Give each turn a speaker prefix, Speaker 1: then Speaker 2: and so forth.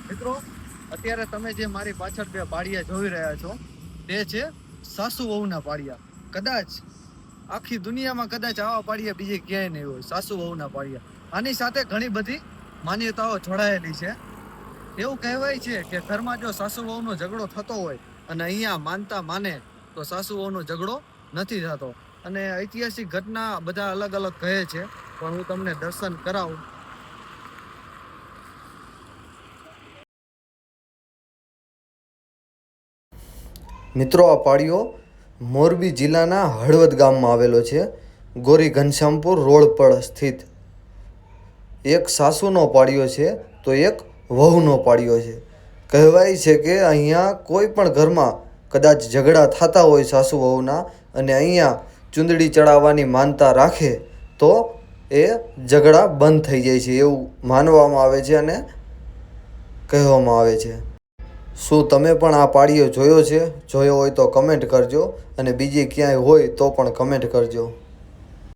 Speaker 1: મિત્રો અત્યારે તમે જે મારી પાછળ બે પાડિયા જોઈ રહ્યા છો તે છે સાસુ વહુના પાડિયા. કદાચ આખી દુનિયામાં કદાચ આવા પાડિયા બીજે ક્યાંય નહીં હોય, સાસુ વહુના પાડિયા. આની સાથે ઘણી બધી માન્યતાઓ જોડાયેલી છે. એવું કહેવાય છે કે ઘરમાં જો સાસુ વહુનો ઝઘડો થતો હોય અને અહીંયા માનતા માને તો સાસુ વહુનો ઝઘડો નથી થતો. અને ઐતિહાસિક ઘટના બધા અલગ અલગ કહે છે, પણ હું તમને દર્શન કરાવું.
Speaker 2: મિત્રો, આ પાળિયો મોરબી જિલ્લાના હળવદ ગામમાં આવેલો છે. ગોરી ઘનશ્યામપુર રોડ પર સ્થિત એક સાસુનો પાળિયો છે તો એક વહુનો પાળિયો છે. કહેવાય છે કે અહીંયા કોઈ પણ ઘરમાં કદાચ ઝઘડા થતા હોય સાસુ વહુના અને અહીંયા ચૂંદડી ચડાવવાની માનતા રાખે તો એ ઝઘડા બંધ થઈ જાય છે એવું માનવામાં આવે છે અને કહેવામાં આવે છે. શું તમે પણ આ પાળિયો જોયો છે? જોયો હોય તો કમેન્ટ કરજો અને બીજે ક્યાંય હોય તો પણ કમેન્ટ કરજો.